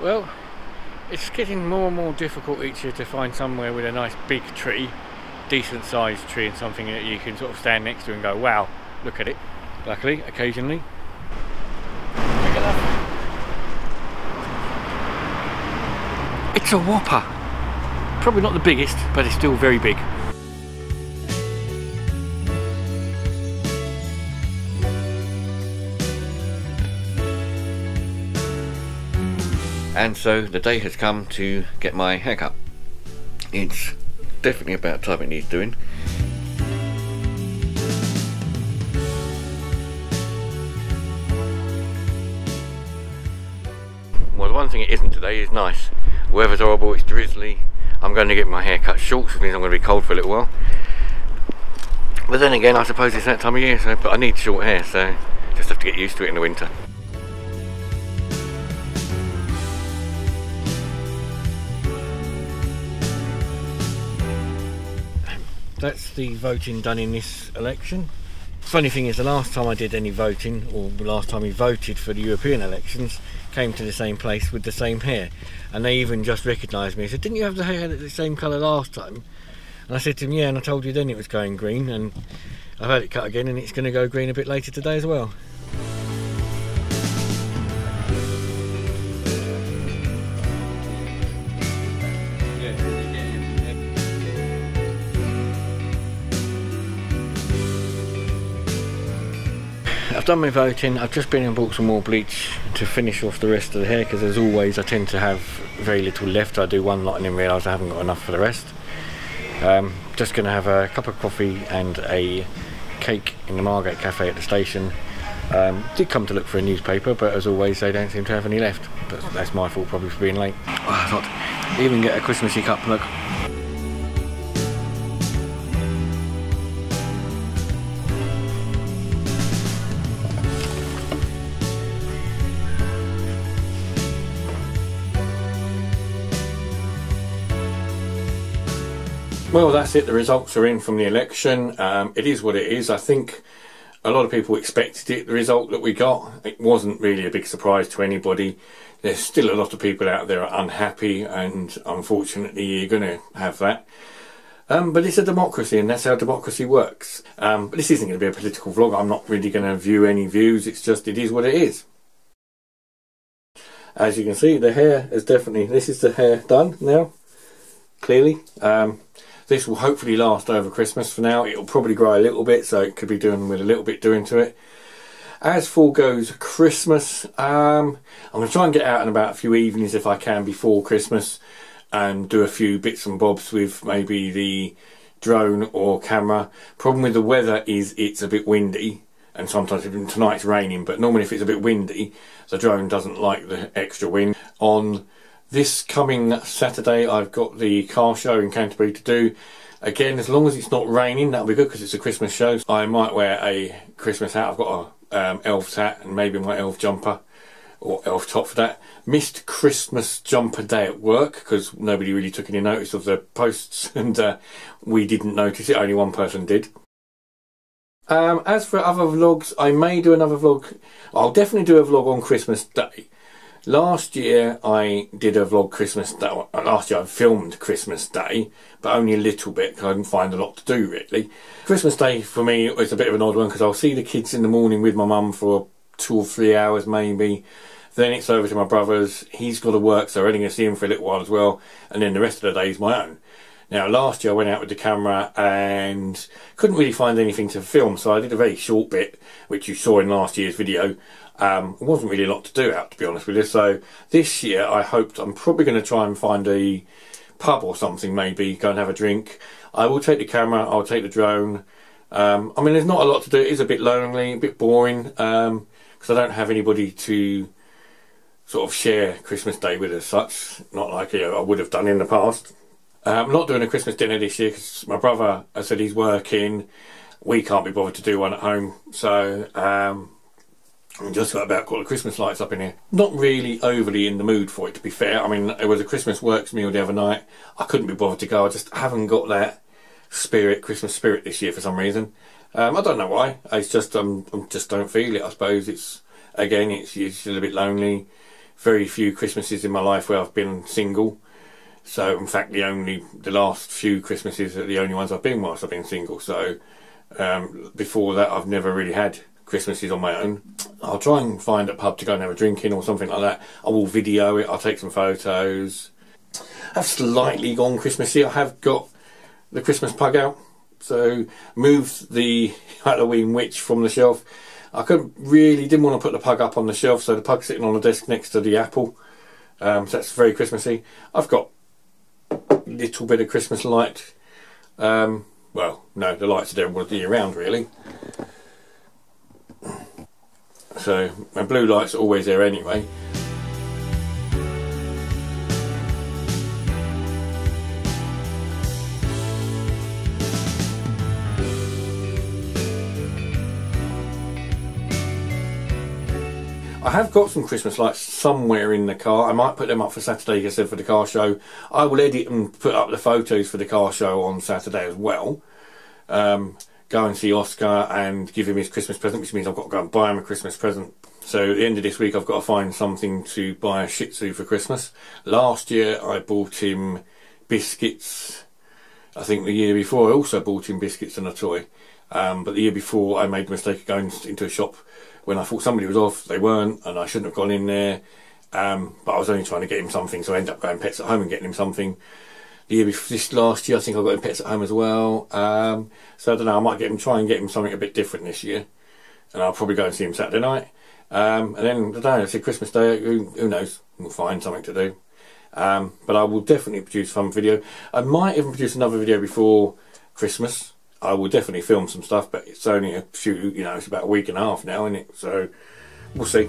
Well, it's getting more and more difficult each year to find somewhere with a nice big tree, decent sized tree, and something that you can sort of stand next to and go, wow, look at it. Luckily, occasionally, big enough. It's a whopper. Probably not the biggest, but it's still very big. And so the day has come to get my haircut. It's definitely about time it needs doing. Well, the one thing it isn't today is nice. Weather's horrible, it's drizzly. I'm going to get my hair cut short, which means I'm going to be cold for a little while. But then again, I suppose it's that time of year, but I need short hair, so just have to get used to it in the winter. That's the voting done in this election. Funny thing is, the last time I did any voting, or the last time we voted for the European elections, came to the same place with the same hair, and they even just recognised me. They said, "Didn't you have the hair the same colour last time?" And I said to them, "Yeah, and I told you then it was going green, and I've had it cut again, and it's going to go green a bit later today as well." I've done my voting. I've just been and bought some more bleach to finish off the rest of the hair, because as always I tend to have very little left. I do one lot and then realise I haven't got enough for the rest. Just going to have a cup of coffee and a cake in the Margate Cafe at the station. Did come to look for a newspaper, but as always they don't seem to have any left. But that's my fault probably for being late. Oh, I thought even get a Christmassy cup, look. Well, that's it. The results are in from the election. It is what it is. I think a lot of people expected it, the result that we got. It wasn't really a big surprise to anybody. There's still a lot of people out there are unhappy, and unfortunately you're going to have that. But it's a democracy, and that's how democracy works. But this isn't going to be a political vlog. I'm not really going to view any views. It's just, it is what it is. As you can see, the hair is definitely, this is the hair done now, clearly. This will hopefully last over Christmas. For now, it'll probably grow a little bit, so it could be doing with a little bit doing to it. As for goes Christmas, I'm going to try and get out and about a few evenings if I can before Christmas, and do a few bits and bobs with maybe the drone or camera. Problem with the weather is it's a bit windy, and sometimes even tonight's raining, but normally if it's a bit windy, the drone doesn't like the extra wind. On this coming Saturday I've got the car show in Canterbury to do. Again, as long as it's not raining, that'll be good because it's a Christmas show. I might wear a Christmas hat. I've got a elf's hat and maybe my elf jumper, or elf top for that. Missed Christmas jumper day at work because nobody really took any notice of the posts, and we didn't notice it, only one person did. As for other vlogs, I may do another vlog. I'll definitely do a vlog on Christmas Day. Last year I did a vlog Christmas Day. Last year I filmed Christmas Day, but only a little bit because I didn't find a lot to do really. Christmas Day for me is a bit of an odd one because I'll see the kids in the morning with my mum for 2 or 3 hours maybe. Then it's over to my brother's. He's got to work, so I'm only going to see him for a little while as well. And then the rest of the day is my own. Now, last year I went out with the camera and couldn't really find anything to film, so I did a very short bit, which you saw in last year's video. There wasn't really a lot to do out, to be honest with you. So this year I'm probably going to try and find a pub or something, maybe go and have a drink. I will take the camera, I'll take the drone. I mean, there's not a lot to do. It is a bit lonely, a bit boring, because I don't have anybody to sort of share Christmas Day with as such. Not like I would have done in the past. I'm not doing a Christmas dinner this year because my brother, I said he's working. We can't be bothered to do one at home, so I've just got about got the Christmas lights up in here. Not really overly in the mood for it, to be fair. I mean, it was a Christmas works meal the other night. I couldn't be bothered to go. I just haven't got that spirit, Christmas spirit this year for some reason. I don't know why. It's just I just don't feel it. I suppose it's, again, it's a little bit lonely. very few Christmases in my life where I've been single. So in fact the last few Christmases are the only ones I've been whilst I've been single. So before that I've never really had Christmases on my own. I'll try and find a pub to go and have a drink in or something like that. I will video it, I'll take some photos. I've slightly gone Christmassy. I have got the Christmas pug out. So moved the Halloween witch from the shelf. I didn't want to put the pug up on the shelf, so the pug's sitting on the desk next to the apple. So that's very Christmassy. I've got a little bit of Christmas light. Well, no, the lights are there all the year round, really. So my blue lights are always there anyway. I have got some Christmas lights somewhere in the car. I might put them up for Saturday, as I said, for the car show. I will edit and put up the photos for the car show on Saturday as well. Go and see Oscar and give him his Christmas present, which means I've got to go and buy him a Christmas present. So at the end of this week I've got to find something to buy a Shih Tzu for Christmas. Last year I bought him biscuits. I think the year before I also bought him biscuits and a toy. But the year before I made the mistake of going into a shop when I thought somebody was off. They weren't, and I shouldn't have gone in there. But I was only trying to get him something, so I ended up going Pets at Home and getting him something. The year before, this last year, I think I got him Pets at Home as well. So I don't know, I might try and get him something a bit different this year. And I'll probably go and see him Saturday night. And then, I don't know, it's Christmas Day, who knows, we'll find something to do. But I will definitely produce some video. I might even produce another video before Christmas. I will definitely film some stuff, but it's only a few, it's about a week and a half now, isn't it? So, we'll see.